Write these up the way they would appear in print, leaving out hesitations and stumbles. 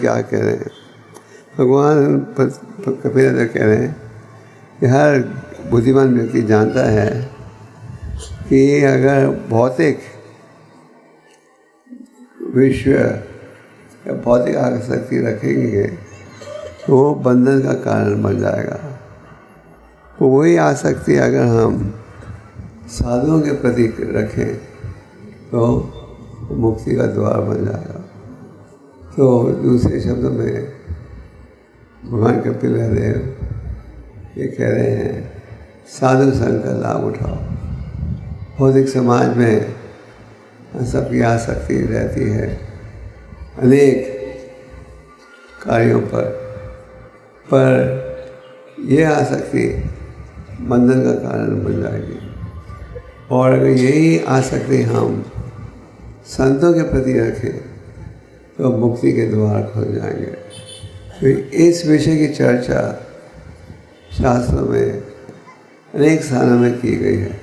क्या कह रहे हैं। भगवान कपिल देव कह रहे हैं कि हर बुद्धिमान व्यक्ति जानता है कि अगर भौतिक विश्व या भौतिक आसक्ति रखेंगे तो वो बंधन का कारण बन जाएगा। तो वही आसक्ति अगर हम साधुओं के प्रति रखें तो मुक्ति का द्वार बन जाएगा। तो दूसरे शब्दों में भगवान कपिल देव ये कह रहे हैं, साधु संग का लाभ उठाओ। भौतिक समाज में सबकी आसक्ति रहती है अनेक कार्यों पर यह आसक्ति बंधन का कारण बन जाएगी। और अगर यही आसक्ति हम संतों के प्रति रखें तो मुक्ति के द्वार खुल जाएंगे। तो इस विषय की चर्चा शास्त्रों में अनेक स्थानों में की गई है।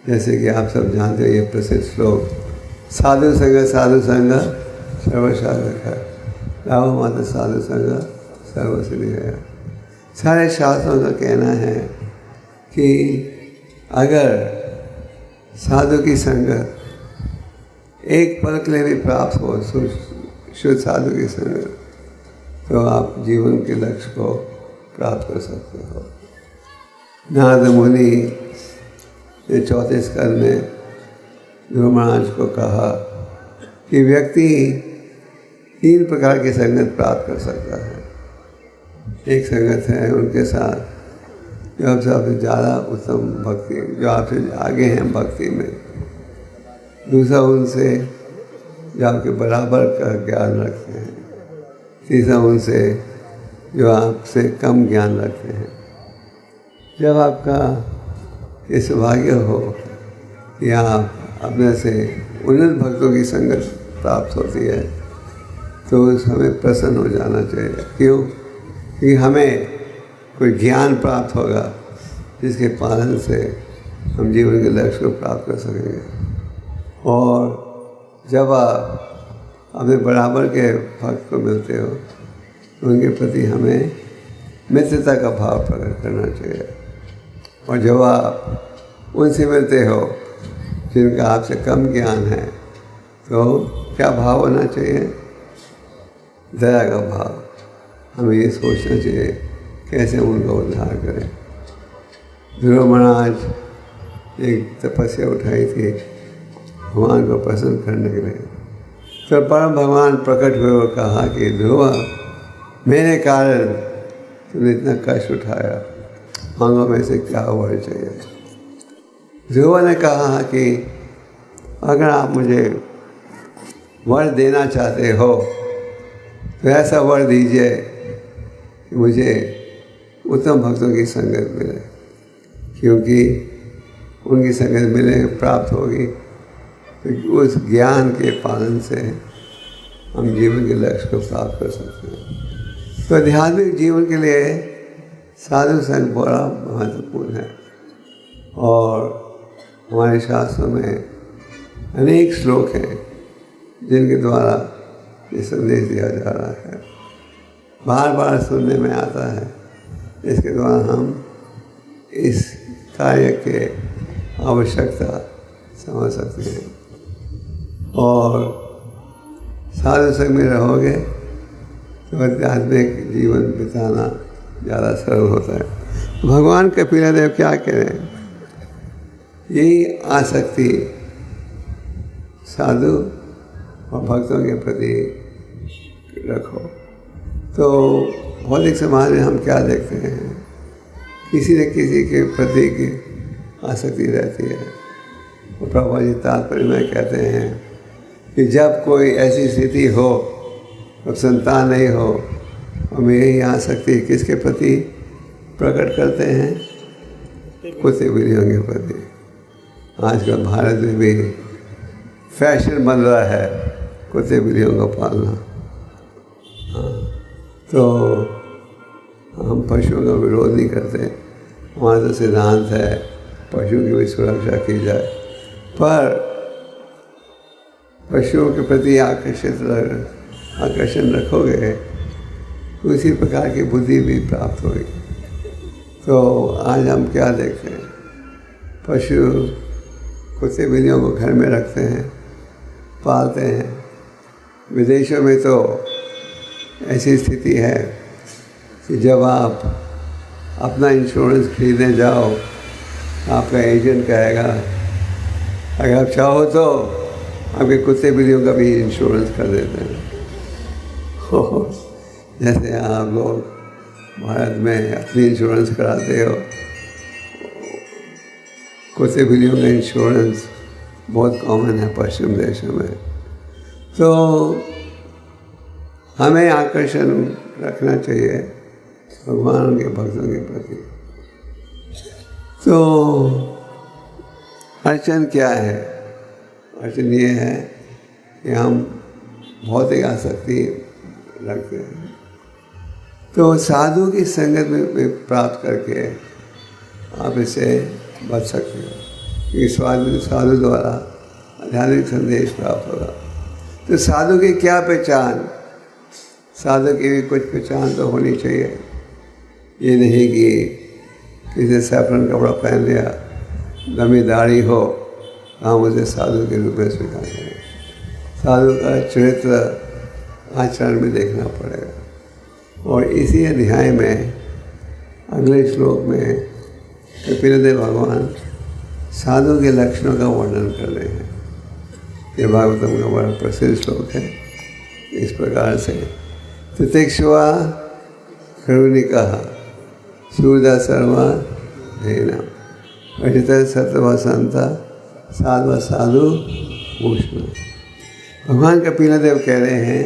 जैसे कि आप सब जानते हो ये प्रसिद्ध श्लोक, साधु संग सर्वशास्त्र है, लाभ मात्र साधु संग सर्वसिद्धि है। सारे शास्त्रों का कहना है कि अगर साधु की संगत एक पल के लिए भी प्राप्त हो, शुद्ध साधु की संगत, तो आप जीवन के लक्ष्य को प्राप्त कर सकते हो। नारद मुनि ने 34 स्कंद में ध्रुव महाराज को कहा कि व्यक्ति 3 प्रकार की संगत प्राप्त कर सकता है। एक संगत है उनके साथ जो आपसे ज़्यादा उत्तम भक्ति, जो आपसे आगे हैं भक्ति में। दूसरा उनसे जो आपके बराबर का ज्ञान रखते हैं। तीसरा उनसे जो आपसे कम ज्ञान रखते हैं। जब आपका ये सौभाग्य हो कि आप अपने से उन्नत भक्तों की संगत प्राप्त होती है तो हमें प्रसन्न हो जाना चाहिए। क्यों? कि हमें कोई ज्ञान प्राप्त होगा जिसके पालन से हम जीवन के लक्ष्य को प्राप्त कर सकेंगे। और जब आप अपने बराबर के भक्त को मिलते हो तो उनके प्रति हमें मित्रता का भाव प्रकट करना चाहिए। और जब आप उनसे मिलते हो जिनका आपसे कम ज्ञान है तो क्या भाव होना चाहिए? दया का भाव। हमें ये सोचना चाहिए कैसे उनका उद्धार करें। ध्रुव महाराज एक तपस्या उठाई थी भगवान को प्रसन्न करने के लिए। तो परम भगवान प्रकट हुए और कहा कि ध्रुव, मेरे कारण तुमने इतना कष्ट उठाया, मांगो में से क्या वर चाहिए। ध्रुव ने कहा कि अगर आप मुझे वर देना चाहते हो तो ऐसा वर दीजिए कि मुझे उत्तम भक्तों की संगत मिले, क्योंकि उनकी संगत मिले प्राप्त होगी तो उस ज्ञान के पालन से हम जीवन के लक्ष्य को प्राप्त कर सकते हैं। तो आध्यात्मिक जीवन के लिए साधु संग बड़ा महत्वपूर्ण है। और हमारे शास्त्रों में अनेक श्लोक हैं जिनके द्वारा ये संदेश दिया जा रहा है। बार बार सुनने में आता है, इसके द्वारा हम इस कार्य के आवश्यकता समझ सकते हैं। और साधु संग में रहोगे तो आध्यात्मिक जीवन बिताना ज़्यादा सरल होता है। भगवान कपिल देव क्या कह रहे हैं? यही आसक्ति साधु और भक्तों के प्रति रखो। तो भौतिक समाज में हम क्या देखते हैं? किसी न किसी के प्रति की आसक्ति रहती है। और प्रभु जी तात्पर्य में कहते हैं कि जब कोई ऐसी स्थिति हो, अब संतान नहीं हो, हम यही आसक्ति किसके प्रति प्रकट करते हैं? कुत्ते बिल्लियों के प्रति। आजकल भारत में भी फैशन बन रहा है कुत्ते बिल्लियों को पालना। तो हम पशुओं का विरोध नहीं करते, हमारा तो सिद्धांत है पशुओं की भी सुरक्षा की जाए, पर पशुओं के प्रति आकर्षित आकर्षण रखोगे तो उसी प्रकार की बुद्धि भी प्राप्त होगी। तो आज हम क्या देखते हैं, पशु कुत्ते बिल्लियों को घर में रखते हैं, पालते हैं। विदेशों में तो ऐसी स्थिति है कि जब आप अपना इंश्योरेंस खरीदने जाओ, आपका एजेंट कहेगा अगर आप चाहो तो आपके कुत्ते बिल्लियों का भी इंश्योरेंस कर देते हैं। जैसे आप लोग भारत में अपनी इंश्योरेंस कराते हो, कुत्ते बिल्लियों का इंश्योरेंस बहुत कॉमन है पश्चिम देशों में। तो हमें आकर्षण रखना चाहिए भगवान के भक्तों के प्रति। तो अड़चन क्या है? अड़चन ये है कि हम भौतिक आसक्ति रखते हैं। तो साधु की संगत में प्राप्त करके आप इसे बच सकते हो। इस साधु द्वारा आध्यात्मिक संदेश प्राप्त होगा। तो साधु की क्या पहचान? साधु की भी कुछ पहचान तो होनी चाहिए। ये नहीं कि किसी सैफरन कपड़ा पहन लिया, लंबी दाढ़ी हो, हम उसे साधु के रूप में स्वीकार करें। साधु का चरित्र आचरण में देखना पड़ेगा। और इसी अध्याय में अगले श्लोक में कपिलदेव भगवान साधु के लक्षणों का वर्णन कर रहे हैं। ये भागवतम का बड़ा प्रसिद्ध श्लोक है। इस प्रकार से तितिक्षुवा करुणिकः सूर्यदा सर्वा धेना अजित सत्वसंता साधु साधु भूषण। भगवान कपिलदेव कह रहे हैं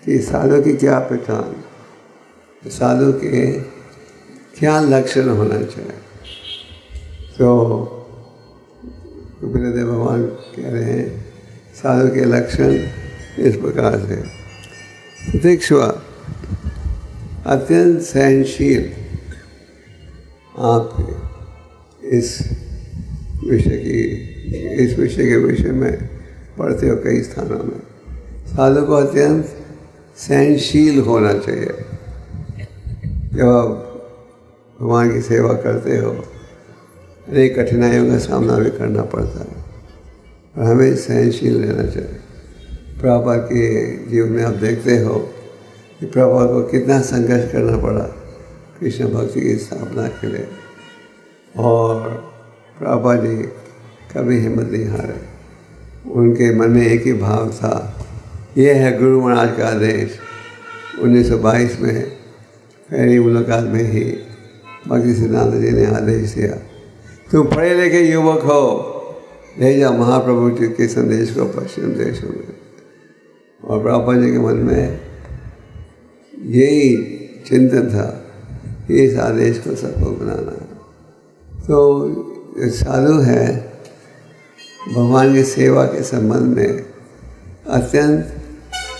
कि साधु की क्या पहचान, साधु के क्या लक्षण होना चाहिए। तो कपिलदेव भगवान कह रहे हैं साधु के लक्षण इस प्रकार से। तितिक्षुवा अत्यंत सहनशील। आप इस विषय के विषय में पढ़ते हो कई स्थानों में। साधु को अत्यंत सहनशील होना चाहिए। जब आप भगवान की सेवा करते हो, अनेक कठिनाइयों का सामना भी करना पड़ता है, और हमें सहनशील रहना चाहिए। प्रभुपाद के जीवन में आप देखते हो कि प्रभुपाद को कितना संघर्ष करना पड़ा कृष्ण भक्ति की स्थापना के लिए, और प्रभुपाद जी कभी हिम्मत नहीं हारे। उनके मन में एक ही भाव था, ये है गुरु महाराज का आदेश। 1922 में पहली मुलाकात में ही भक्ति सिद्धांत जी ने आदेश दिया, तुम पढ़े लिखे युवक हो, ले जाओ महाप्रभु जी के संदेश को पश्चिम देशों में। और प्रभुपाद जी के मन में यही चिंतन था कि इस आदेश को सफल बनाना है। तो साधु है भगवान की सेवा के संबंध में अत्यंत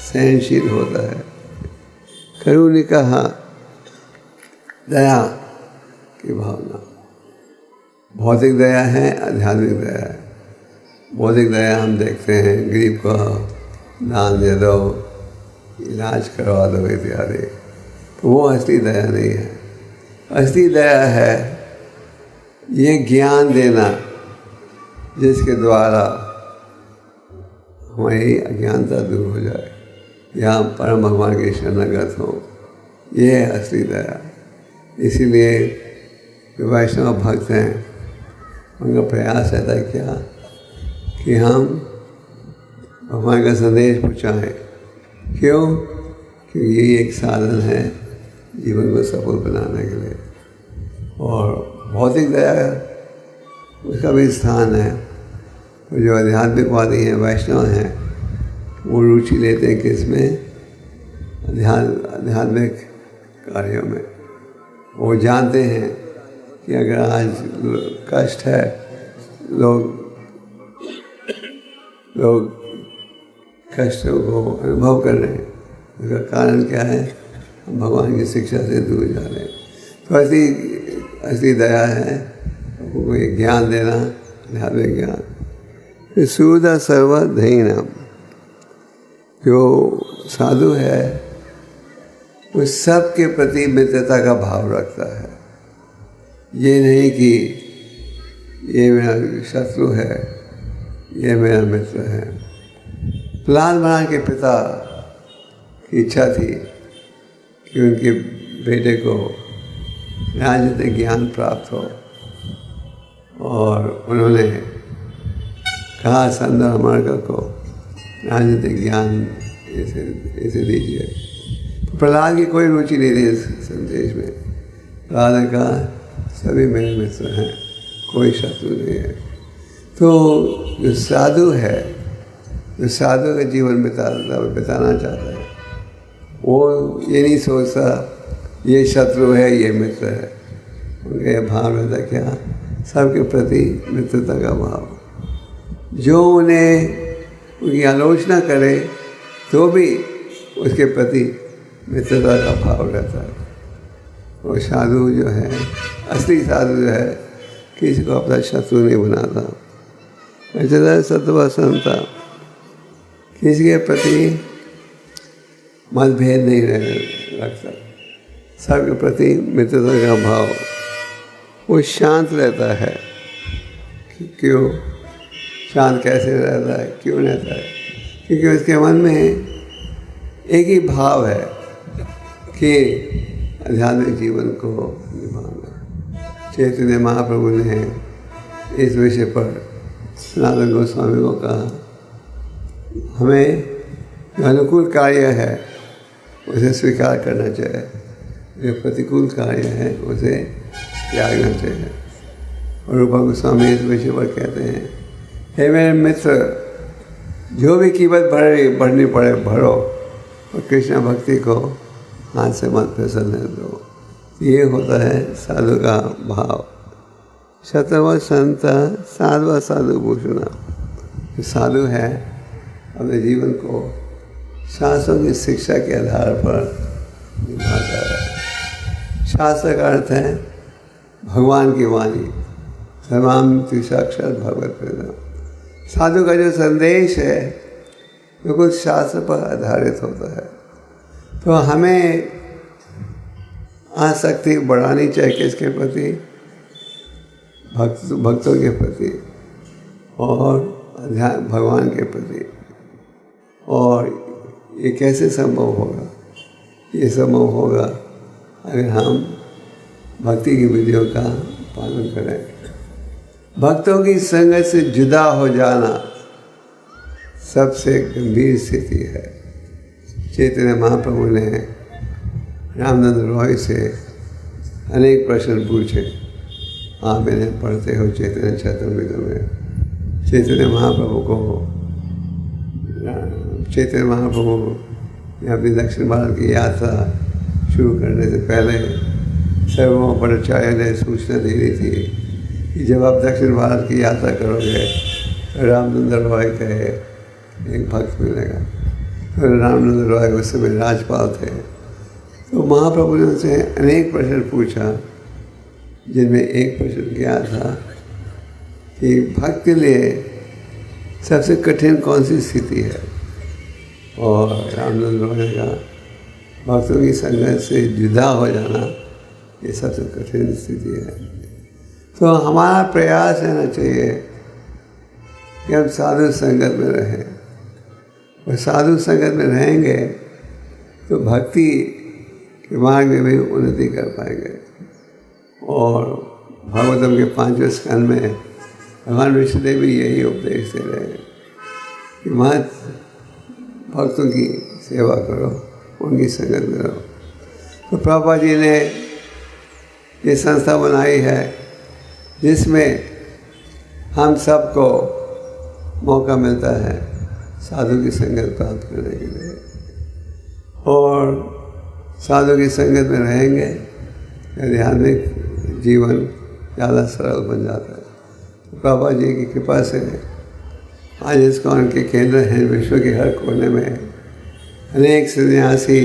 सहनशील होता है। करुणिकः दया की भावना। भौतिक दया है, आध्यात्मिक दया है। भौतिक दया हम देखते हैं, गरीब को दान दे दो, इलाज करवा दो इत्यादि, तो वो असली दया नहीं है। असली दया है ये ज्ञान देना जिसके द्वारा हमारी अज्ञानता दूर हो जाए, या परम भगवान के शरणागत हो, ये है असली दया। इसीलिए जो वैष्णव भक्त हैं उनका प्रयास रहता है क्या कि हम भगवान का संदेश पहुँचाएँ। क्यों? क्योंकि यही एक साधन है जीवन को सफल बनाने के लिए। और भौतिक दया उसका भी स्थान है। तो जो आध्यात्मिकवादी हैं, वैष्णव हैं, वो रुचि लेते हैं किस में? आध्यात्मिक कार्यों में। वो जानते हैं कि अगर आज कष्ट है, लोग कष्ट को अनुभव कर रहे हैं, उसका कारण क्या है? हम भगवान की शिक्षा से दूर जा रहे हैं। तो असली दया है वो ये ज्ञान देना, आध्यात्मिक ज्ञान। सूर्यदा सर्वधैर्यम, जो साधु है वो सबके प्रति मित्रता का भाव रखता है। ये नहीं कि ये मेरा शत्रु है, ये मेरा मित्र है। प्रहलाद महाराज के पिता की इच्छा थी कि उनके बेटे को राजनीतिक ज्ञान प्राप्त हो, और उन्होंने कहा संदर्भ को राजनीतिक ज्ञान इसे दीजिए। प्रहलाद की कोई रुचि नहीं थी इस संदेश में। प्रहलाद ने कहा सभी मेरे मित्र हैं, कोई शत्रु नहीं है। तो जो साधु है, जो साधु का जीवन बिताना चाहता है, वो ये नहीं सोचता ये शत्रु है ये मित्र है। उनका ये भाव रहता क्या, सबके प्रति मित्रता का भाव। जो उन्हें उनकी आलोचना करे तो भी उसके प्रति मित्रता का भाव रहता है। वो साधु जो है, असली साधु जो है, किसी को अपना शत्रु नहीं बनाता। ऐसा सत्वसंता, किसी के प्रति मतभेद नहीं रखता, सबके प्रति मित्रता का भाव। वो शांत रहता है। क्यों शांत कैसे रहता है, क्यों रहता है? क्योंकि उसके मन में एक ही भाव है कि आध्यात्मिक जीवन को निभाना। चैतन्य महाप्रभु ने इस विषय पर सनातन गोस्वामी को कहा, हमें जो अनुकूल कार्य है उसे स्वीकार करना चाहिए, जो प्रतिकूल कार्य है उसे त्यागना चाहिए। और रूपा गोस्वामी इस विषय पर कहते हैं, हे मेरे मित्र, जो भी कीमत बढ़नी पड़े भरो, और कृष्ण भक्ति को हाथ से मत फिसलने दो। ये होता है साधु का भाव। शतव संत साधु साधु भूषणा। जो साधु है अपने जीवन को शास्त्रों की शिक्षा के आधार पर निभाता है। शास्त्र का अर्थ है भगवान की वाणी, सर्वाम साक्षात भगवत प्रेरणा। साधु का जो संदेश है बिल्कुल शास्त्र पर आधारित होता है। तो हमें आसक्ति बढ़ानी चाहिए किसके प्रति, भक्तों के प्रति और भगवान के प्रति। और ये कैसे संभव होगा? ये संभव होगा अगर हम भक्ति की विधियों का पालन करें। भक्तों की संगत से जुदा हो जाना सबसे गंभीर स्थिति है। चैतन्य महाप्रभु ने रामनंद रॉय से अनेक प्रश्न पूछे। आप इन्हें पढ़ते हो चैतन्य चैतन्य में। चैतन्य महाप्रभु ने अपनी दक्षिण भारत की यात्रा शुरू करने से पहले सर्वोपचार्य ने सूचना दे दी थी कि जब आप दक्षिण भारत की यात्रा करोगे तो रामनंद रॉय का एक भक्त मिलेगा। तो रामनंद रॉय उस समय राज्यपाल थे। तो महाप्रभु ने उनसे अनेक प्रश्न पूछा, जिनमें एक प्रश्न क्या था कि भक्त के लिए सबसे कठिन कौन सी स्थिति है? और रामनंद रॉय ने कहा भक्तों की संगत से जुदा हो जाना ये सबसे कठिन स्थिति है। तो हमारा प्रयास रहना चाहिए कि हम साधु संगत में रहें, और साधु संगत में रहेंगे तो भक्ति के मार्ग में भी उन्नति कर पाएंगे। और भागवतम के 5वें स्कंद में भगवान विष्णुदेव भी यही उपदेश दे रहे हैं कि मत भक्तों की सेवा करो, उनकी संगत में रहो। तो प्रभुपाद जी ने ये संस्था बनाई है जिसमें हम सबको मौका मिलता है साधु की संगत प्राप्त करने के लिए। और साधु की संगत में रहेंगे आध्यात्मिक जीवन ज़्यादा सरल बन जाता है। तो बाबा जी की कृपा से आज इस्कॉन के केंद्र हैं विश्व के हर कोने में। अनेक सन्यासी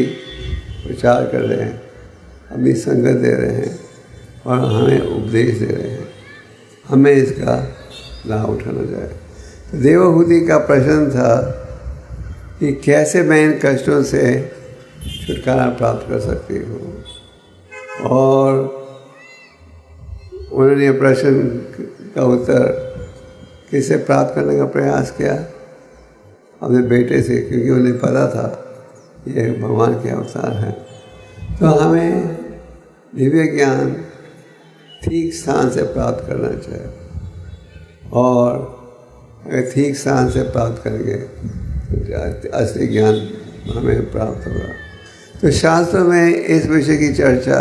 प्रचार कर रहे हैं, अपनी संगत दे रहे हैं और हमें उपदेश दे रहे हैं। हमें इसका लाभ उठाना चाहिए। तो देवहूति का प्रश्न था कि कैसे मैं इन कष्टों से छुटकारा प्राप्त कर सकती हूँ। और उन्होंने प्रश्न का उत्तर किससे प्राप्त करने का प्रयास किया? अपने बेटे से, क्योंकि उन्हें पता था ये भगवान के अवतार हैं। तो हमें दिव्य ज्ञान ठीक स्थान से प्राप्त करना चाहिए, और अगर ठीक स्थान से प्राप्त करेंगे तो असली ज्ञान हमें प्राप्त होगा। तो शास्त्रों में इस विषय की चर्चा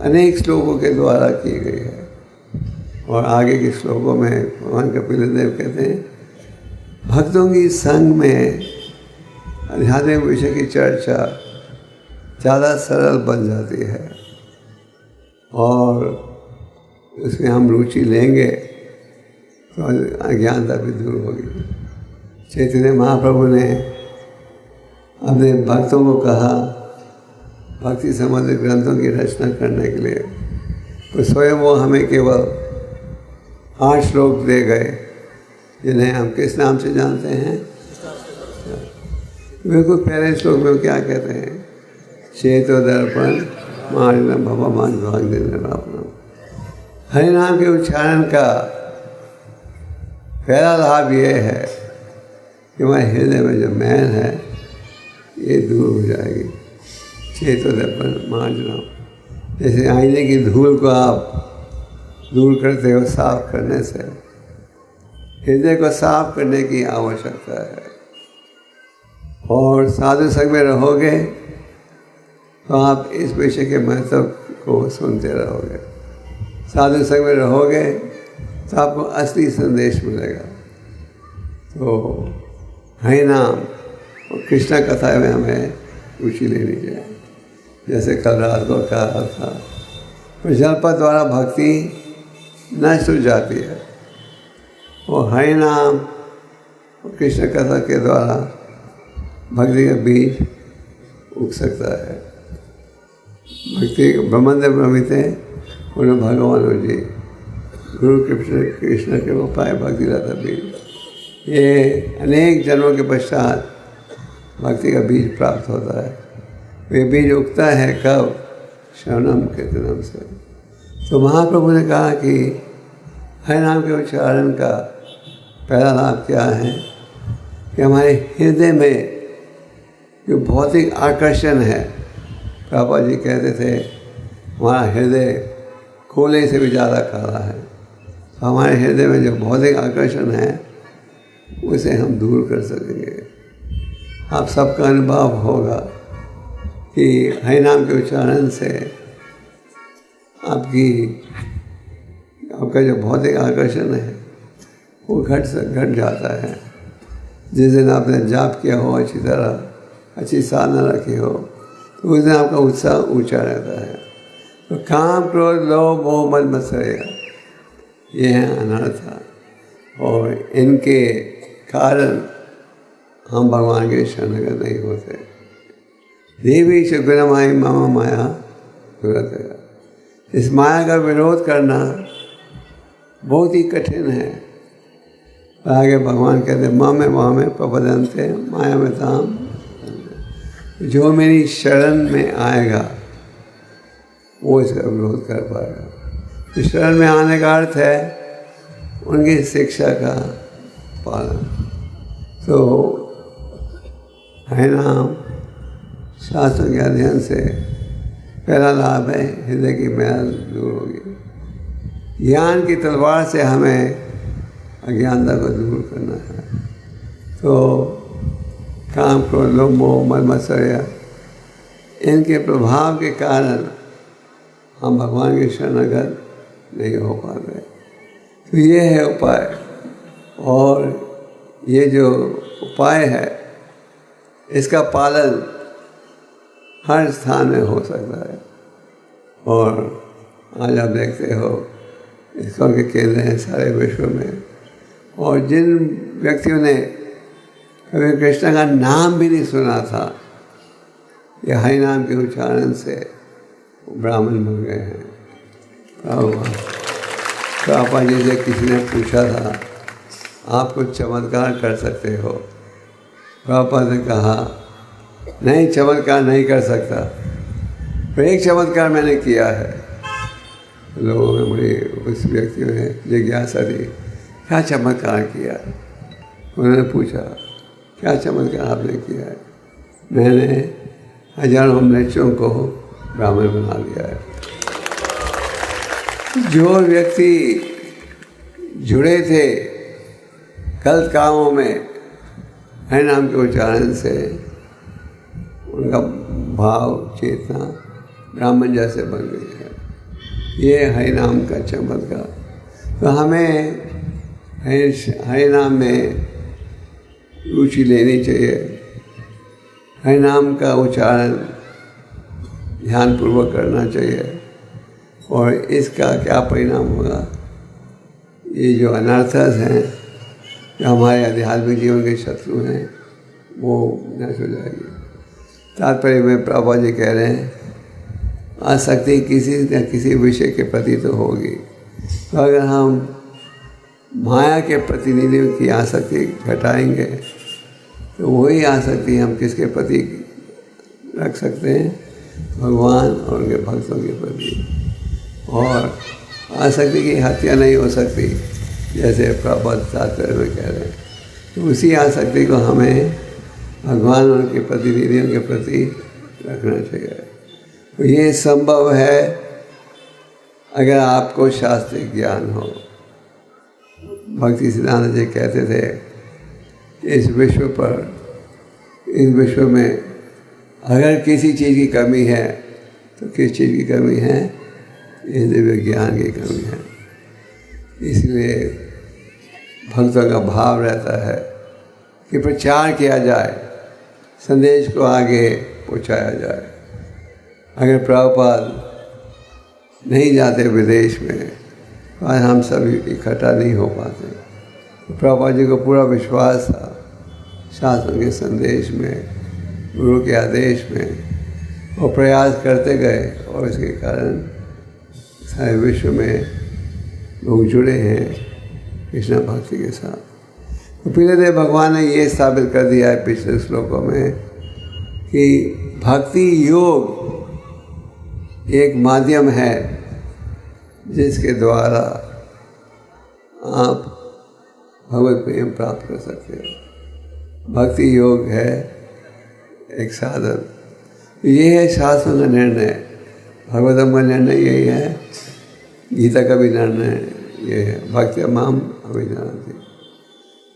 अनेक श्लोकों के द्वारा की गई है, और आगे के श्लोकों में भगवान कपिल देव कहते हैं, भक्तों की संग में आध्यात्मिक विषय की चर्चा ज़्यादा सरल बन जाती है, और उसमें हम रुचि लेंगे तो अज्ञानता भी दूर होगी। चैतन्य महाप्रभु ने अपने भक्तों को कहा भक्ति संबंधी ग्रंथों की रचना करने के लिए, तो स्वयं वो हमें केवल 8 श्लोक दे गए, जिन्हें हम किस नाम से जानते हैं? बिल्कुल पहले श्लोक में क्या कहते हैं? चेतो दर्पण मार्जनम भवमान भाग्य। हरि नाम के उच्चारण का पहला लाभ ये है कि हमारे हृदय में जो मैल है ये दूर हो जाएगी। चेतो दर्पण मार्जनम, जैसे आईने की धूल को आप दूर करते हो साफ करने से, हृदय को साफ करने की आवश्यकता है। और साधु संग में रहोगे तो आप इस विषय के महत्व को सुनते रहोगे। साधु संग में रहोगे तो आपको असली संदेश मिलेगा। तो हरि नाम और कृष्ण कथा में हमें रुचि लेनी चाहिए। जैसे कल रात को कहा था, प्रजल्प द्वारा भक्ति नष्ट हो जाती है, और हरि नाम और कृष्ण कथा के द्वारा भक्ति का बीज उग सकता है। भक्ति ब्रह्मानंद ब्रह्मिते उन्हें भगवान जी गुरु कृष्ण के उपाय भक्ति रहता बीज। ये अनेक जन्मों के पश्चात भक्ति का बीज प्राप्त होता है। वे बीज उगता है कब? श्रवणम कीर्तनम से। तो महाप्रभु ने कहा कि हरि नाम के उच्चारण का पहला लाभ क्या है कि हमारे हृदय में जो भौतिक आकर्षण है, पापा जी कहते थे हमारा हृदय कोयले से भी ज़्यादा काला है। तो हमारे हृदय में जो भौतिक आकर्षण है उसे हम दूर कर सकेंगे। आप सबका अनुभव होगा कि हरि नाम के उच्चारण से आपका जो भौतिक आकर्षण है वो घट जाता है। जिस दिन आपने जाप किया हो, अच्छी तरह अच्छी साधना रखी हो, तो उस दिन आपका उत्साह ऊंचा रहता है। तो काम क्रोध लोभ मोह मद मत्सर ये हैं अनर्थ, और इनके कारण हम भगवान के शरणगत नहीं होते। देवी गुणमाई मामा माया दुरत। इस माया का विरोध करना बहुत ही कठिन है। आगे भगवान कहते मामे मामे प्रपदन्ते माया में ताम, जो मेरी शरण में आएगा वो इसका विरोध कर पाएगा। इस शरण में आने का अर्थ है उनकी शिक्षा का पालन। तो है नाम शास्त्र के अध्ययन से पहला लाभ है हृदय की मैल दूर होगी। ज्ञान की तलवार से हमें अज्ञानता को दूर करना है। तो काम क्रोध लोभ मोह मद मत्सर इनके प्रभाव के कारण हम भगवान के शरणगत नहीं हो पाते। तो ये है उपाय, और ये जो उपाय है इसका पालन हर स्थान में हो सकता है। और आज आप देखते हो इसको के केंद्र हैं सारे विश्व में, और जिन व्यक्तियों ने कभी कृष्ण का नाम भी नहीं सुना था, ये हरि नाम के उच्चारण से ब्राह्मण बन गए हैं। पापा जी से किसी ने पूछा था आप कुछ चमत्कार कर सकते हो? प्रभुपाद ने कहा नहीं, चमत्कार नहीं कर सकता, पर एक चमत्कार मैंने किया है। लोगों में बड़ी उस व्यक्ति में जिज्ञासा थी, क्या चमत्कार किया? उन्होंने पूछा, क्या चमत्कार आपने किया है? मैंने हजारों मृत्युओं को ब्राह्मण बना दिया है। जो व्यक्ति जुड़े थे गलत कामों में, हरि नाम के उच्चारण से उनका भाव चेतना ब्राह्मण जैसे बन गई है। ये हरि नाम का चमत्कार। तो हमें हरि नाम में रुचि लेनी चाहिए। हरि नाम का उच्चारण ध्यानपूर्वक करना चाहिए, और इसका क्या परिणाम होगा? ये जो अनर्थस हैं, जो हमारे आध्यात्मिक जीवन के शत्रु हैं, वो नष्ट हो जाएगी। तात्पर्य में प्रभुपाद जी कह रहे हैं, आसक्ति किसी न किसी विषय के प्रति तो होगी। तो अगर हम माया के प्रतिनिधियों की आसक्ति घटाएंगे तो वही आसक्ति हम किसके प्रति रख सकते हैं? भगवान और उनके भक्तों के प्रति। और आसक्ति की हत्या नहीं हो सकती, जैसे प्रभुपाद तात्पर्य में कह रहे हैं। तो उसी आसक्ति को हमें भगवान और उनके प्रतिनिधियों के प्रति रखना चाहिए। तो ये संभव है अगर आपको शास्त्रीय ज्ञान हो। भक्ति सिद्धांत जी कहते थे, इस विश्व में अगर किसी चीज़ की कमी है तो किस चीज़ की कमी है? इस दिव्य ज्ञान की कमी है। इसलिए भक्तों का भाव रहता है कि प्रचार किया जाए, संदेश को आगे पहुंचाया जाए। अगर प्रभुपाद नहीं जाते विदेश में, आज हम सब इकट्ठा नहीं हो पाते। तो प्रभुपाद जी को पूरा विश्वास था शास्त्रों के संदेश में, गुरु के आदेश में। वो प्रयास करते गए और इसके कारण सारे विश्व में लोग जुड़े हैं कृष्ण भक्ति के साथ। तो पीले देव भगवान ने ये साबित कर दिया है पिछले श्लोकों में कि भक्ति योग एक माध्यम है जिसके द्वारा आप भगवत प्रेम प्राप्त कर सकते हो। भक्ति योग है एक साधन। ये है शास्त्रों का निर्णय, भगवतम का निर्णय यही है, गीता का भी निर्णय ये है, भक्ति माम अभिजानति।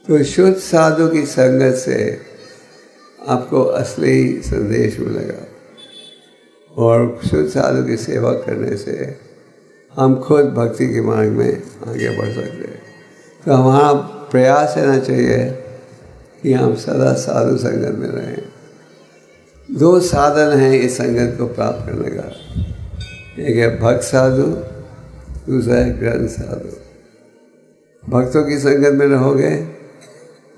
तो शुद्ध साधु की संगत से आपको असली संदेश मिलेगा, और शुद्ध साधु की सेवा करने से हम खुद भक्ति के मार्ग में आगे बढ़ सकते हैं। तो हमारा प्रयास रहना चाहिए कि हम सदा साधु संगत में रहें। दो साधन हैं इस संगत को प्राप्त करने का, एक है भक्त साधु, दूसरा है ग्रंथ साधु। भक्तों की संगत में रहोगे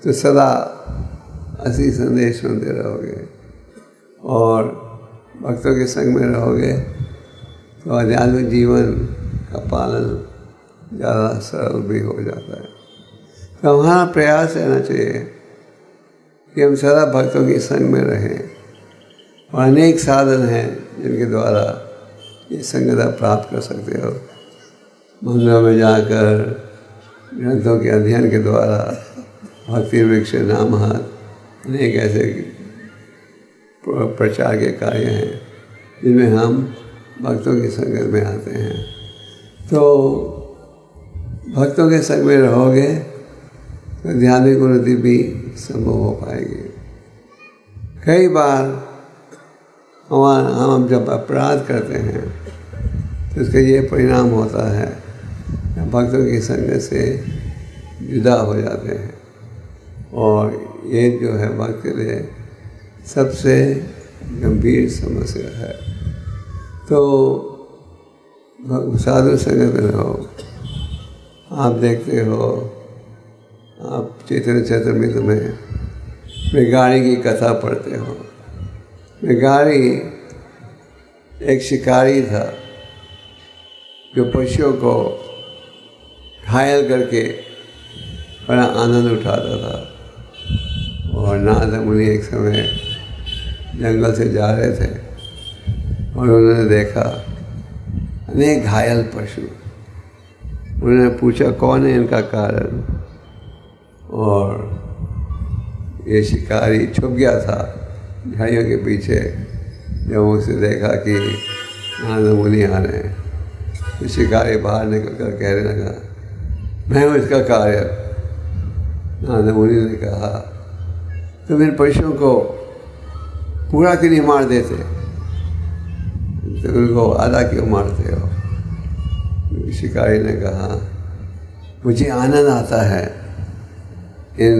तो सदा असली संदेश सुनते रहोगे, और भक्तों के संग में रहोगे तो आध्यात्मिक जीवन का पालन ज़्यादा सरल भी हो जाता है। तो हमारा प्रयास रहना चाहिए कि हम सदा भक्तों के संग में रहें, और अनेक साधन हैं जिनके द्वारा ये संगत प्राप्त कर सकते हो। मंदिरों में जाकर ग्रंथों के अध्ययन के द्वारा, भक्ति वृक्ष नामहत अनेक ऐसे प्रचार के कार्य हैं जिनमें हम भक्तों की संगत में आते हैं। तो भक्तों के संग में रहोगे तो ध्यानिक उन्नति भी संभव हो पाएगी। कई बार हम जब अपराध करते हैं तो इसका ये परिणाम होता है कि भक्तों की संगत से जुदा हो जाते हैं, और ये जो है भक्त के लिए सबसे गंभीर समस्या है। तो साधु संगत में रहो। आप देखते हो, आप चैतन्य चरितामृत में मृगारी की कथा पढ़ते हो। मृगारी एक शिकारी था जो पशुओं को घायल करके बड़ा आनंद उठाता था, और नारद मुनि एक समय जंगल से जा रहे थे और उन्होंने देखा अनेक घायल पशु। उन्होंने पूछा कौन है इनका कारण, और ये शिकारी छुप गया था झाड़ियों के पीछे। जब उसे देखा कि नारद मुनि आ रहे हैं तो शिकारी बाहर निकल कर कहने लगा मैं हूँ इसका कार्य। नारद मुनि ने कहा तुम इन पशुओं को पूरा क्यों नहीं मार देते, तो उनको आधा क्यों मारते हो। शिकारी ने कहा मुझे आनंद आता है इन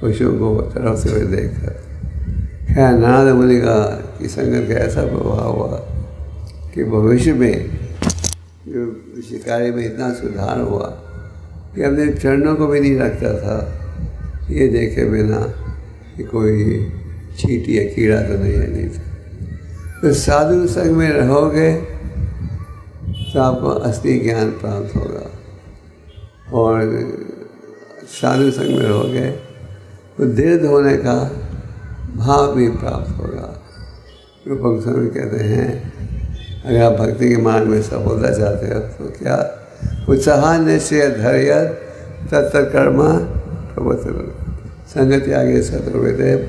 पशुओं को तरफ से देखकर। खैर नारद मुनि का कि संगत का ऐसा प्रभाव हुआ कि भविष्य में जो शिकारी में इतना सुधार हुआ कि अपने चरणों को भी नहीं रखता था ये देखे बिना कि कोई चींटी या कीड़ा तो नहीं है। नहीं तो साधु संग में रहोगे तो आपको असली ज्ञान प्राप्त होगा, और साधु संग में रहोगे तो दृढ़ होने का भाव भी प्राप्त होगा। रूपक स्वामी कहते हैं अगर आप भक्ति के मार्ग में सफलता चाहते हो तो क्या उत्साह निश्चय धैर्य तत्कर्मा प्रवर्तन संगति आगे सतर्वेदेव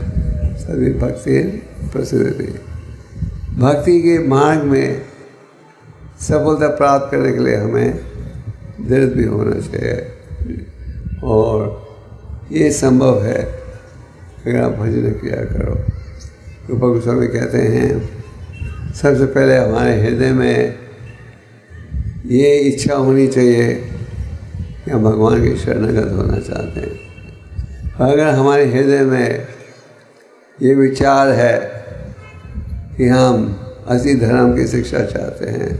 सभी भक्ति प्रसिद्धि। भक्ति के मार्ग में सफलता प्राप्त करने के लिए हमें दृढ़ भी होना चाहिए, और ये संभव है अगर आप भजन किया करो। रूपक स्वामी कहते हैं सबसे पहले हमारे हृदय में ये इच्छा होनी चाहिए कि हम भगवान की शरणागत होना चाहते हैं। अगर हमारे हृदय में ये विचार है कि हम असली धर्म की शिक्षा चाहते हैं,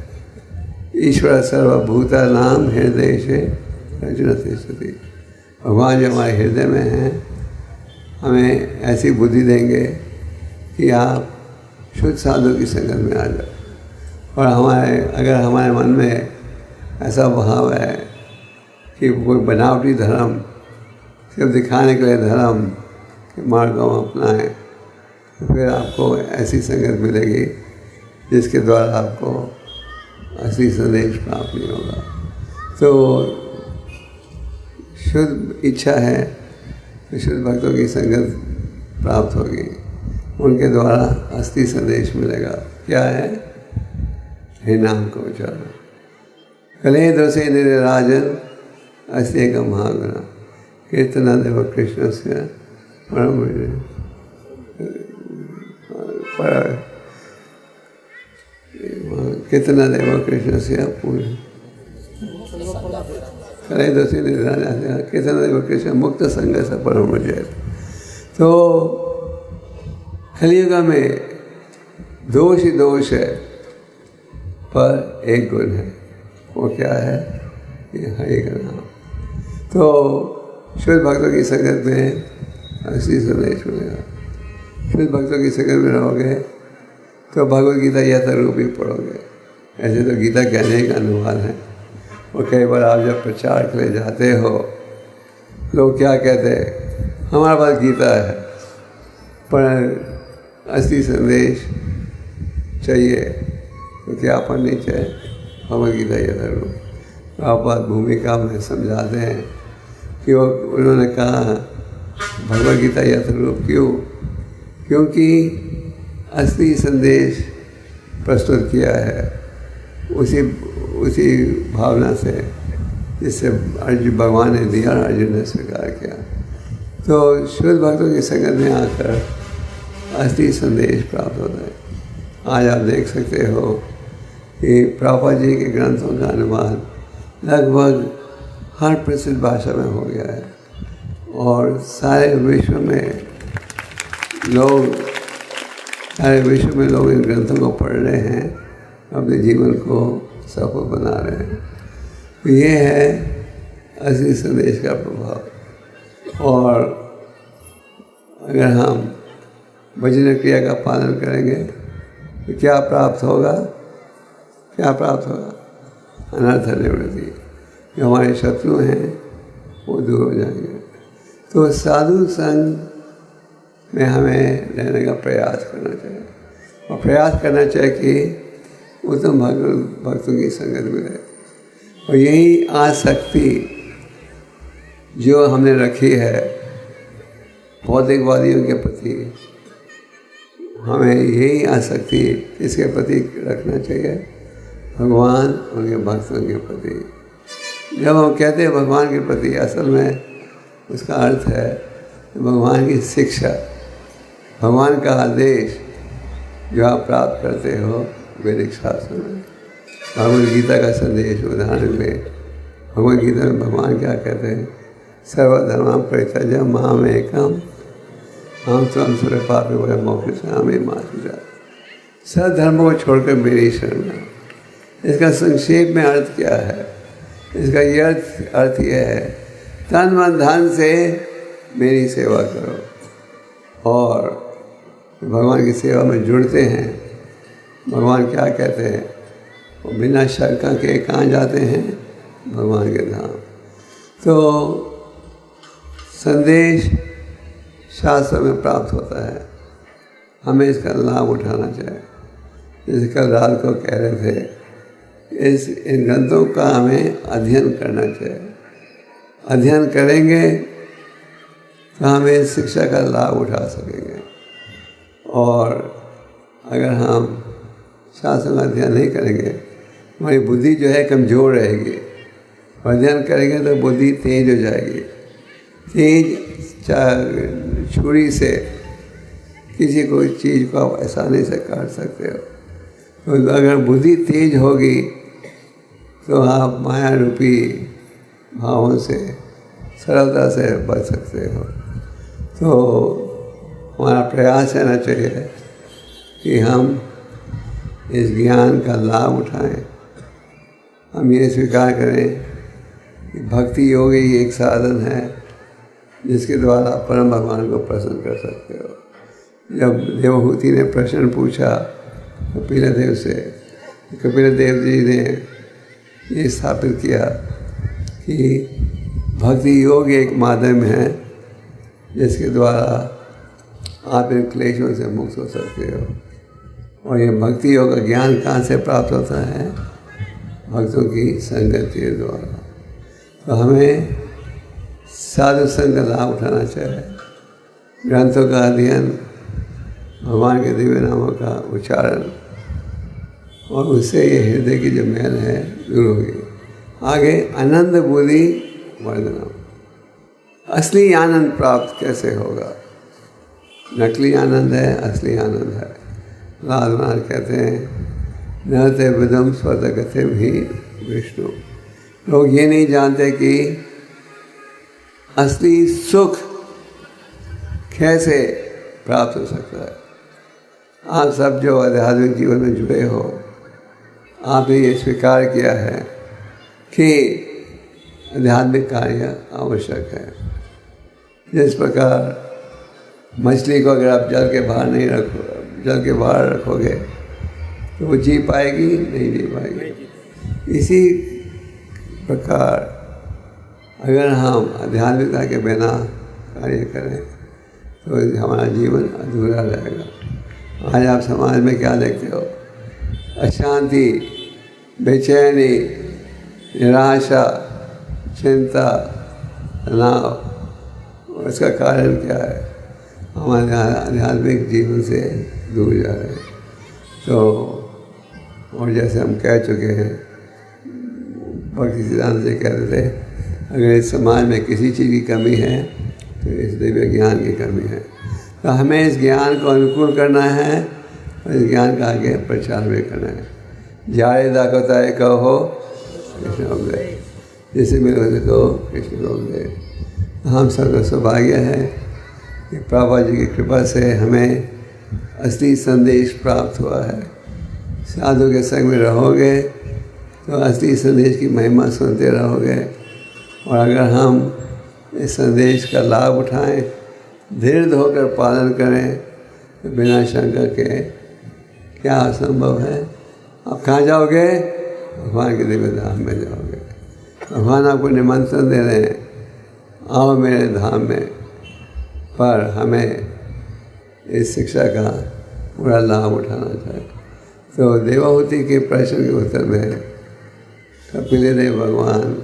ईश्वर सर्वभूता नाम हृदय से रजनते स्थिति, भगवान जो हमारे हृदय में हैं हमें ऐसी बुद्धि देंगे कि आप शुद्ध साधु की संगत में आ जाओ। और अगर हमारे मन में ऐसा भाव है कि कोई बनावटी धर्म सिर्फ दिखाने के लिए धर्म के मार्ग को अपनाएं, तो फिर आपको ऐसी संगत मिलेगी जिसके द्वारा आपको असली संदेश प्राप्त नहीं होगा। तो शुद्ध इच्छा है तो शुद्ध भक्तों की संगत प्राप्त होगी, उनके द्वारा असली संदेश मिलेगा। क्या है? हे नाम को उच्चारण कले दोषे निराजन अस्ति का महागुणा कीर्तना देव कृष्ण से परम कीर्तना देव कृष्ण से पूर्ण कले दोषे निराजन कीर्तना देव कृष्ण मुक्त संग से परम जय। तो कलियुग में दोष ही दोष है, पर एक गुण है, वो क्या है? ये हरि का नाम। तो शुद्ध भक्तों की संगत में असली संदेश मिलेगा। शुद्ध भक्तों की संगत में रहोगे तो भगवद गीता यथारूप ही पढ़ोगे। ऐसे तो गीता कहने का अनुवाद है, और कई बार आप जब प्रचार के लिए जाते हो लोग क्या कहते हैं हमारे पास गीता है, पर असली संदेश चाहिए तो क्या पढ़नी चाहिए? भगवद गीता यथारूप। आप बात भूमिका में समझाते हैं कि वो उन्होंने कहा भगवद गीता यथारूप क्यों? क्योंकि असली संदेश प्रस्तुत किया है उसी भावना से जिससे अर्जुन भगवान ने दिया और अर्जुन ने स्वीकार किया। तो शुद्ध भक्तों की संगत में आकर असली संदेश प्राप्त होता है। आज आप देख सकते हो कि प्रभुपाद जी के ग्रंथों का अनुवाद लगभग हर प्रसिद्ध भाषा में हो गया है, और सारे विश्व में लोग इन ग्रंथों को पढ़ रहे हैं, अपने जीवन को सफल बना रहे हैं। तो ये है असली संदेश का प्रभाव। और अगर हम भजन क्रिया का पालन करेंगे तो क्या प्राप्त होगा? क्या प्राप्त होगा? अनर्थ निवृत्ति। जो हमारे शत्रु हैं वो दूर हो जाएंगे। तो साधु संग में हमें रहने का प्रयास करना चाहिए, और प्रयास करना चाहिए कि उत्तम भक्तों की संगत मिले। और यही आसक्ति जो हमने रखी है भौतिकवादियों के प्रति, हमें यही आसक्ति इसके प्रति रखना चाहिए, भगवान उनके भक्तों के प्रति। जब हम कहते हैं भगवान के प्रति, असल में उसका अर्थ है भगवान की शिक्षा, भगवान का आदेश जो आप प्राप्त करते हो वैदिक शास्त्र में। भगवद गीता का संदेश उदाहरण में, भगवद गीता में भगवान क्या कहते हैं? सर्वधर्मान् परित्यज्य मामेकम् अहं त्वं सर्वपापेभ्यो वयं मोक्षयिष्यामि मा शुचः। सब धर्मों को छोड़कर मेरी शरण आओ। इसका संक्षेप में अर्थ क्या है? इसका ये अर्थ यह है, तन मन धन से मेरी सेवा करो। और भगवान की सेवा में जुड़ते हैं, भगवान क्या कहते हैं? वो बिना शंका के कहाँ जाते हैं? भगवान के धाम। तो संदेश शास्त्र में प्राप्त होता है, हमें इसका लाभ उठाना चाहिए। जैसे कल रात को कह रहे थे, इन ग्रंथों का हमें अध्ययन करना चाहिए। अध्ययन करेंगे तो हम इस शिक्षा का लाभ उठा सकेंगे। और अगर हम शास्त्र का अध्ययन नहीं करेंगे, हमारी बुद्धि जो है कमज़ोर रहेगी। अध्ययन करेंगे तो बुद्धि तेज हो जाएगी। तेज छुरी से किसी कोई चीज़ को आप आसानी से काट सकते हो। तो अगर बुद्धि तेज होगी तो आप माया रूपी भावों से सरलता से बच सकते हो। तो हमारा प्रयास रहना चाहिए कि हम इस ज्ञान का लाभ उठाएं। हम ये स्वीकार करें कि भक्ति योग ही एक साधन है जिसके द्वारा परम भगवान को प्रसन्न कर सकते हो। जब देवहूति ने प्रश्न पूछा कपिलदेव से, कपिलदेव जी ने ये स्थापित किया कि भक्ति योग एक माध्यम है जिसके द्वारा आप इन क्लेशों से मुक्त हो सकते हो। और ये भक्ति योग का ज्ञान कहाँ से प्राप्त होता है? भक्तों की संगत के द्वारा। तो हमें साधु संग का लाभ उठाना चाहिए, ग्रंथों का अध्ययन, भगवान के दिव्य नामों का उच्चारण, और उससे ये हृदय की जो मैल है दूर होगी। आगे आनंद बुद्धि वर्धनम। असली आनंद प्राप्त कैसे होगा? नकली आनंद है, असली आनंद है। लाल महाराज कहते हैं, न ते विदम स्वतगते भी विष्णु। लोग ये नहीं जानते कि असली सुख कैसे प्राप्त हो सकता है। आप सब जो आध्यात्मिक जीवन में जुड़े हो, आपने ये स्वीकार किया है कि आध्यात्मिक कार्य आवश्यक है। जिस प्रकार मछली को अगर आप जल के बाहर रखोगे तो वो जी पाएगी? नहीं जी पाएगी। इसी प्रकार अगर हम आध्यात्मिकता के बिना कार्य करें तो हमारा जीवन अधूरा रहेगा। आज आप समाज में क्या देखते हो? अशांति, बेचैनी, निराशा, चिंता, तनाव। इसका कारण क्या है? हमारे आध्यात्मिक जीवन से दूर जा रहे हैं। तो और जैसे हम कह चुके हैं, भक्ति सिद्धांत से कहते थे, अगर इस समाज में किसी चीज़ की कमी है तो इस दिव्य ज्ञान की कमी है। तो हमें इस ज्ञान को अनुकूल करना है और इस ज्ञान का आगे प्रचार भी करना है। जारे दाकताए कहो कृष्ण उपदेश, जिसे मिले तो कृष्ण उपदेश। हम सबका सौभाग्य है कि प्रभुपाद जी की कृपा से हमें असली संदेश प्राप्त हुआ है। साधु के संग में रहोगे तो असली संदेश की महिमा सुनते रहोगे। और अगर हम इस संदेश का लाभ उठाएं, धीरज होकर पालन करें, तो बिना शंका के क्या असंभव है? आप कहाँ जाओगे? भगवान के दिव्य धाम में जाओगे। भगवान आपको निमंत्रण दे रहे हैं, आओ मेरे धाम में। पर हमें इस शिक्षा का पूरा लाभ उठाना चाहिए। तो देवाहुति के प्रश्न के उत्तर में कपिल देव भगवान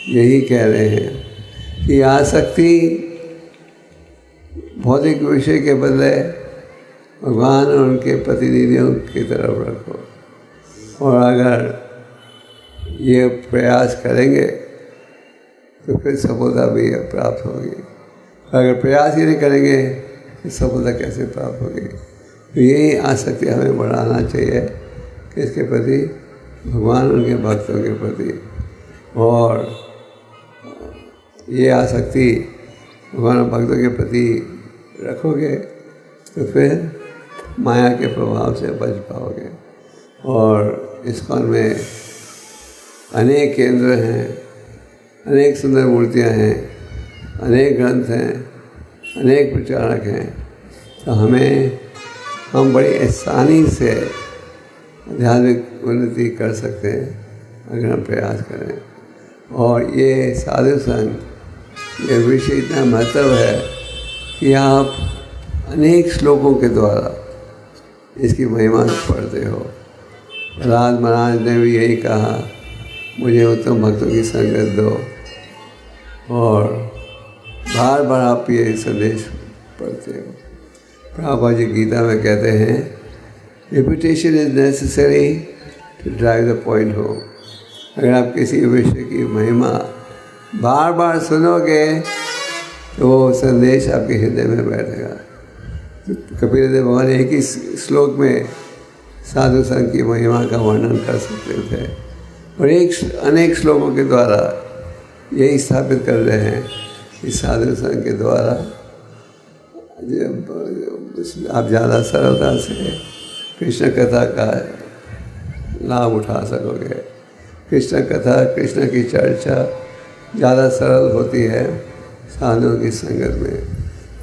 यही कह रहे हैं कि आसक्ति भौतिक विषय के बदले भगवान और उनके प्रतिनिधियों की तरफ रखो, और अगर ये प्रयास करेंगे तो फिर सफलता भी प्राप्त होगी। अगर प्रयास ही नहीं करेंगे तो सफलता कैसे प्राप्त होगी? तो यही आसक्ति हमें बढ़ाना चाहिए किसके प्रति? भगवान उनके भक्तों के प्रति। और ये आसक्ति भगवान और भक्तों के प्रति रखोगे तो फिर माया के प्रभाव से बच पाओगे। और इस्कॉन में अनेक केंद्र हैं, अनेक सुंदर मूर्तियां हैं, अनेक ग्रंथ हैं, अनेक प्रचारक हैं। तो हम बड़ी आसानी से आध्यात्मिक उन्नति कर सकते हैं अगर हम प्रयास करें। और ये साधु संग, ये विषय इतना महत्व है कि आप अनेक श्लोकों के द्वारा इसकी महिमा पढ़ते हो। प्रहलाद महाराज ने भी यही कहा, मुझे उत्तम भक्तों की संगत दो, और बार बार आप ये संदेश पढ़ते हो। प्रभुपाद जी गीता में कहते हैं, repetition is necessary to drive the point home. अगर आप किसी विषय की महिमा बार बार सुनोगे तो वो संदेश आपके हृदय में बैठेगा। कपिल देव भगवान एक ही श्लोक में साधु संघ की महिमा का वर्णन कर सकते थे, और अनेक श्लोकों के द्वारा यही स्थापित कर रहे हैं कि साधु संघ के द्वारा आप ज़्यादा सरलता से कृष्ण कथा का लाभ उठा सकोगे। कृष्ण कथा, कृष्ण की चर्चा ज़्यादा सरल होती है साधुओं की संगत में।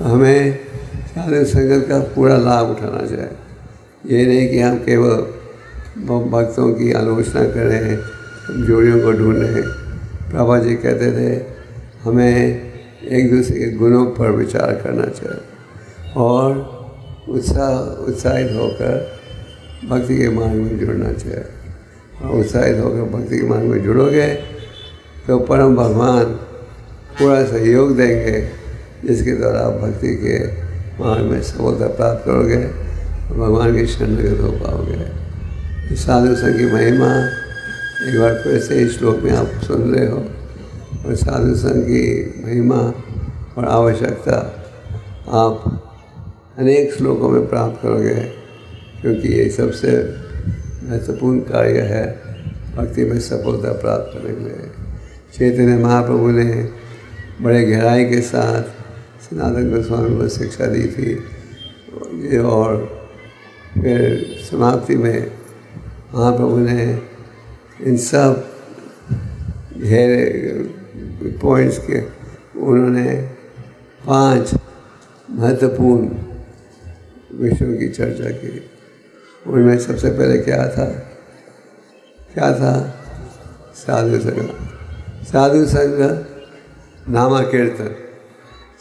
हमें साधु संगत का पूरा लाभ उठाना चाहिए। ये नहीं कि हम केवल भक्तों की आलोचना करें, जोड़ियों को ढूंढें। प्रभा जी कहते थे हमें एक दूसरे के गुणों पर विचार करना चाहिए और उत्साहित होकर भक्ति के मार्ग में जुड़ना चाहिए। और उत्साहित होकर भक्ति के मार्ग में जुड़ोगे तो परम भगवान पूरा सहयोग देंगे, जिसके द्वारा आप भक्ति के मार्ग में सफलता प्राप्त करोगे, भगवान की शरणगत हो पाओगे। साधु संघ की महिमा एक बार फिर से इस श्लोक में आप सुन रहे हो, और साधु संघ की महिमा और आवश्यकता आप अनेक श्लोकों में प्राप्त करोगे, क्योंकि ये सबसे महत्वपूर्ण कार्य है भक्ति में सफलता प्राप्त करने के लिए। चैतन्य महाप्रभु ने बड़े गहराई के साथ सनातन गोस्वामी को शिक्षा दी थी, और फिर समाप्ति में महाप्रभु ने इन सब गहरे पॉइंट्स के उन्होंने 5 महत्वपूर्ण विषयों की चर्चा की। उनमें सबसे पहले क्या था? साधु संग। साधु संग नामा कीर्तन।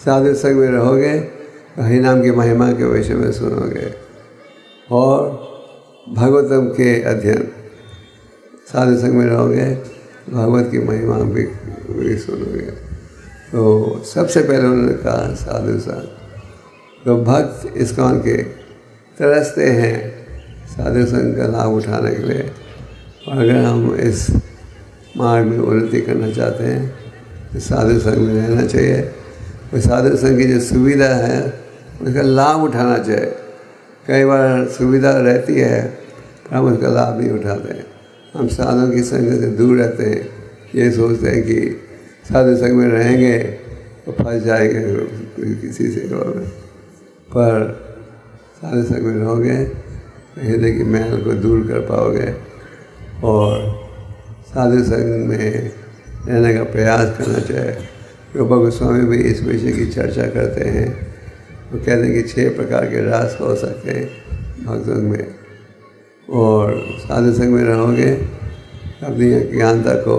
साधु संग में रहोगे तो हरि नाम की महिमा के विषय में सुनोगे, और भागवतम के अध्ययन। साधु संग में रहोगे भागवत की महिमा भी सुनोगे। तो सबसे पहले उन्होंने कहा साधु संग। तो भक्त इस्कॉन के तरसते हैं साधु संग का लाभ उठाने के लिए, और अगर हम इस मार्ग में उन्नति करना चाहते हैं तो साधु संग में रहना चाहिए। और साधु संग की जो सुविधा है उसका लाभ उठाना चाहिए। कई बार सुविधा रहती है पर हम उसका लाभ नहीं उठाते। हम साधुओं की संगत से दूर रहते हैं, ये सोचते हैं कि साधु संग में रहेंगे तो फंस जाएंगे किसी सेवा में। पर साधु संग में रहोगे तो हृदय की मैल को दूर कर पाओगे, और साधु संग में रहने का प्रयास करना चाहिए। रूपा गोस्वामी भी इस विषय की चर्चा करते हैं। वो कहते हैं कि 6 प्रकार के रास हो सकते हैं भक्तों में, और साधु संग में रहोगे अपनी अज्ञानता को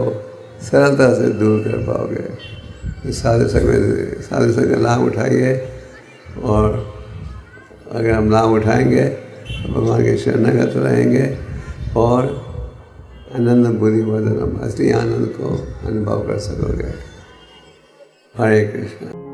सरलता से दूर कर पाओगे। तो साधु संग का लाभ उठाइए और अगर हम नाम उठाएंगे तो भगवान के शरणागत रहेंगे और आनंद बुद्धि वर्धनम असली आनंद को अनुभव कर सकोगे। हरे कृष्ण।